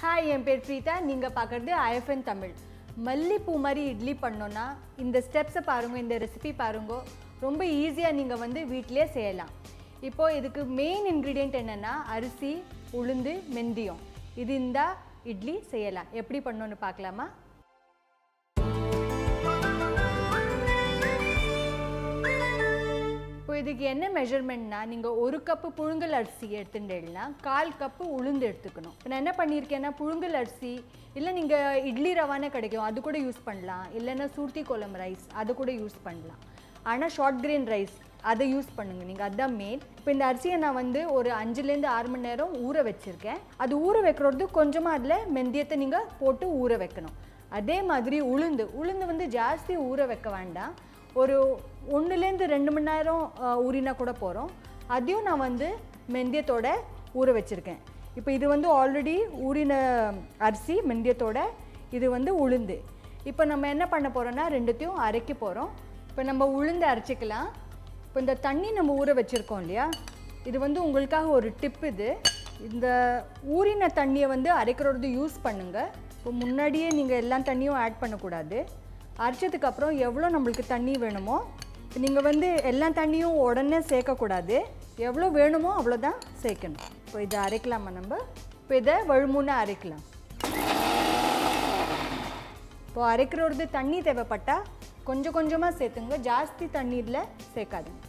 Hi, I am Preetha. Neenga paakkradhu IFN Tamil. Malli poo mari idli pannona இந்த steps பாருங்க இந்த recipe பாருங்க ரொம்ப ஈஸியா நீங்க வந்து வீட்லயே செய்யலாம். இப்போ இதுக்கு மெயின் இன்கிரிடியன்ட் என்னன்னா அரிசி, உளுந்து, மெந்தியம். இது இந்த இட்லி செய்யலாம். எப்படி பண்ணனும்னு பார்க்கலாமா? இதுக்கு என்ன மெஷர்மென்ட்னா நீங்க 1 கப் புழுங்கல் அரிசி எடுத்துட்டேன்னா 1/4 கப் உளுந்து எடுத்துக்கணும். நான் என்ன பண்ணிருக்கேன்னா புழுங்கல் அரிசி இல்ல நீங்க இட்லி ரவானே கிடைக்கும் அது கூட யூஸ் பண்ணலாம். இல்லனா சூர்த்தி கோலம் ரைஸ் அது கூட யூஸ் பண்ணலாம். ஆனா ஷார்ட் கிரெயின் ரைஸ் அதை யூஸ் பண்ணுங்க நீங்க அதான் மெயின். இப்போ இந்த அரிசியை நான் வந்து ஒரு 5 ல இருந்து 6 மணி நேரம் ஊற வச்சிருக்கேன். அது ஊற வைக்கிறது கொஞ்சமா அதுல மெந்தியத்தை நீங்க போட்டு ஊற வைக்கணும். அதே மாதிரி உளுந்து வந்து ஜாஸ்தி ஊற வைக்க வேண்டாம். ஒரு 1 ல இருந்து 2 மணி நேரம் ஊறினா கூட போறோம். அதையும் நான் வந்து மெந்தியத்தோட ஊற வச்சிருக்கேன். இப்போ இது வந்து ஆல்ரெடி ஊறின அரிசி மெந்தியத்தோட இது வந்து உளுந்து. இப்போ நம்ம என்ன பண்ண போறோம்னா ரெண்டுத்தையும் அரைக்க போறோம். இப்போ நம்ம உளுந்து அரைச்சிக்கலாம். இப்போ இந்த தண்ணி நம்ம ஊற வச்சிருக்கோம் இல்லையா? இது வந்து உங்களுக்காக ஒரு டிப் இது. இந்த ஊறின தண்ணியை வந்து அரைக்கிறது யூஸ் பண்ணுங்க. இப்போ முன்னாடியே நீங்க எல்லா தண்ணியும் ஆட் பண்ண கூடாது. அரைச்சதுக்கு அப்புறம் எவ்வளோ நம்மளுக்கு தண்ணி வேணுமோ நீங்கள் வந்து எல்லா தண்ணியும் உடனே சேர்க்கக்கூடாது. எவ்வளோ வேணுமோ அவ்வளோதான் சேர்க்கணும். இப்போ இதை அரைக்கலாமா நம்ம? இப்போ இதை வழுமுன்னா அரைக்கலாம். இப்போ அரைக்கிறது தண்ணி தேவைப்பட்டால் கொஞ்சம் கொஞ்சமாக சேர்த்துங்க. ஜாஸ்தி தண்ணீரில் சேர்க்காதுங்க.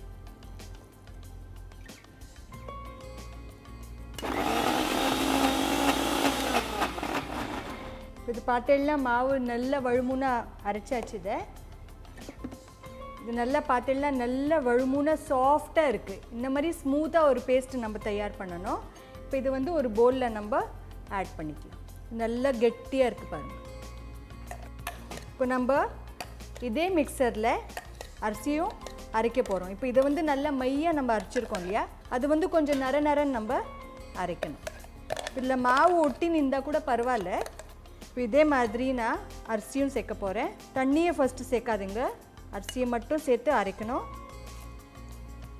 இது பார்த்தேன்னா மாவு நல்ல வழுமுன்னா அரைச்சாச்சு. இது நல்லா பார்த்தேன்னா நல்ல வழுமுன்னா சாஃப்டாக இருக்குது. இந்த மாதிரி ஸ்மூத்தாக ஒரு பேஸ்ட் நம்ம தயார் பண்ணணும். இப்போ இது வந்து ஒரு பவுலில் நம்ம ஆட் பண்ணிக்கலாம். நல்லா கெட்டியாக இருக்குது பாருங்கள். இப்போ நம்ம இதே மிக்சரில் அரிசியும் அரைக்க போகிறோம். இப்போ இதை வந்து நல்லா மையாக நம்ம அரைச்சிருக்கோம் இல்லையா? அது வந்து கொஞ்சம் நரன்னு நம்ம அரைக்கணும். இதில் மாவு ஒட்டி நின்றா கூட பரவாயில்ல. இப்போ இதே மாதிரி நான் அரிசியும் சேர்க்க போகிறேன். தண்ணியை ஃபஸ்ட்டு சேர்க்காதுங்க, அரிசியை மட்டும் சேர்த்து அரைக்கணும்.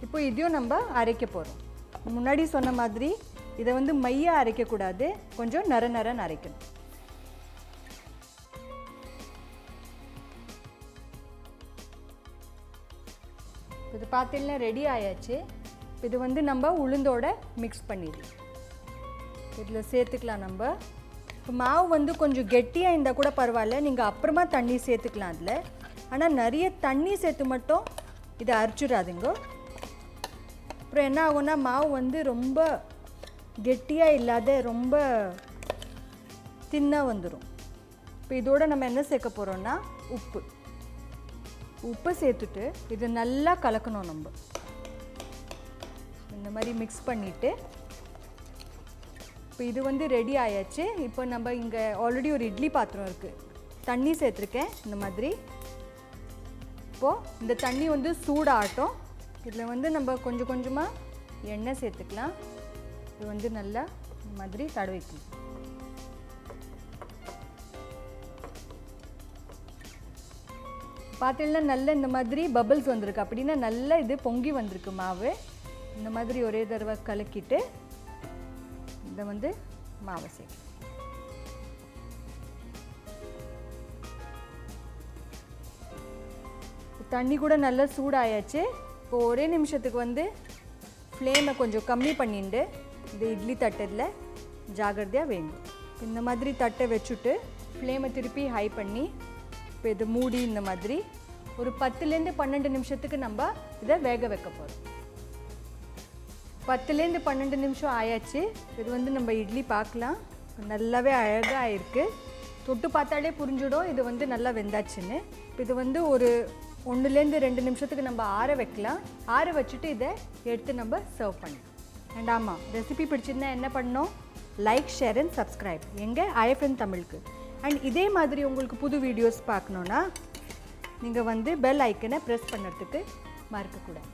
இப்போ இதையும் நம்ம அரைக்க போகிறோம். முன்னாடி சொன்ன மாதிரி இதை வந்து மையாக அரைக்கக்கூடாது, கொஞ்சம் நரன்னு அரைக்கணும். இது பார்த்தீங்கன்னா ரெடி ஆயாச்சு. இது வந்து நம்ம உளுந்தோட மிக்ஸ் பண்ணிடலாம். இதில் சேர்த்துக்கலாம் நம்ம. இப்போ மாவு வந்து கொஞ்சம் கெட்டியாக இருந்தால் கூட பரவாயில்ல, நீங்கள் அப்புறமா தண்ணி சேர்த்துக்கலாம் அதில். ஆனால் நிறைய தண்ணி சேர்த்து மட்டும் இதை அரைச்சிடாதுங்க. அப்புறம் என்ன ஆகும்னா மாவு வந்து ரொம்ப கெட்டியாக இல்லாத ரொம்ப தின்னாக வந்துடும். இப்போ இதோட நம்ம என்ன சேர்க்க போகிறோம்னா உப்பு சேர்த்துட்டு இது நல்லா கலக்கணும். நம்ம இந்த மாதிரி மிக்ஸ் பண்ணிவிட்டு இப்போ இது வந்து ரெடி ஆயாச்சு. இப்போ நம்ம இங்கே ஆல்ரெடி ஒரு இட்லி பாத்திரம் இருக்குது, தண்ணி சேர்த்துருக்கேன் இந்த மாதிரி. இப்போது இந்த தண்ணி வந்து சூடாகட்டும். இதில் வந்து நம்ம கொஞ்சம் கொஞ்சமாக எண்ணெய் சேர்த்துக்கலாம். இது வந்து நல்லா இந்த மாதிரி தடவிக்கலாம். பார்த்தீங்கன்னா நல்லா இந்த மாதிரி பபிள்ஸ் வந்திருக்கு, அப்படின்னா நல்லா இது பொங்கி வந்திருக்கு மாவு. இந்த மாதிரி ஒரே தடவை கலக்கிட்டு இதை வந்து மாவை சேர்க்கணும். தண்ணி கூட நல்லா சூடாயாச்சு. இப்போ ஒரே நிமிஷத்துக்கு வந்து ஃப்ளேமை கொஞ்சம் கம்மி பண்ணிட்டு இந்த இட்லி தட்டில் ஜாகிரதையாக வேணும். இந்த மாதிரி தட்டை வச்சுட்டு ஃப்ளேமை திருப்பி ஹை பண்ணி இப்போ இது மூடி இந்த மாதிரி ஒரு 10 ல இருந்து 12 நிமிஷத்துக்கு நம்ம இதை வேக வைக்க போகிறோம். 10 ல இருந்து 12 நிமிஷம் ஆயாச்சு. இது வந்து நம்ம இட்லி பார்க்கலாம், நல்லாவே அழகாக ஆயிருக்கு. தொட்டு பார்த்தாலே புரிஞ்சிடும் இது வந்து நல்லா வெந்தாச்சுன்னு. இப்போ இது வந்து ஒரு 1 ல இருந்து 2 நிமிஷத்துக்கு நம்ம ஆற வைக்கலாம். ஆற வச்சுட்டு இதை எடுத்து நம்ம சர்வ் பண்ணலாம். அண்ட் ஆமாம், ரெசிபி பிடிச்சிருந்தா என்ன பண்ணணும்? லைக், ஷேர் அண்ட் சப்ஸ்கிரைப் எங்கள் ஐஎஃப்என் தமிழுக்கு. அண்ட் இதே மாதிரி உங்களுக்கு புது வீடியோஸ் பார்க்கணுன்னா நீங்கள் வந்து பெல் ஐக்கனை ப்ரெஸ் பண்ணுறதுக்கு மறக்கக்கூடாது.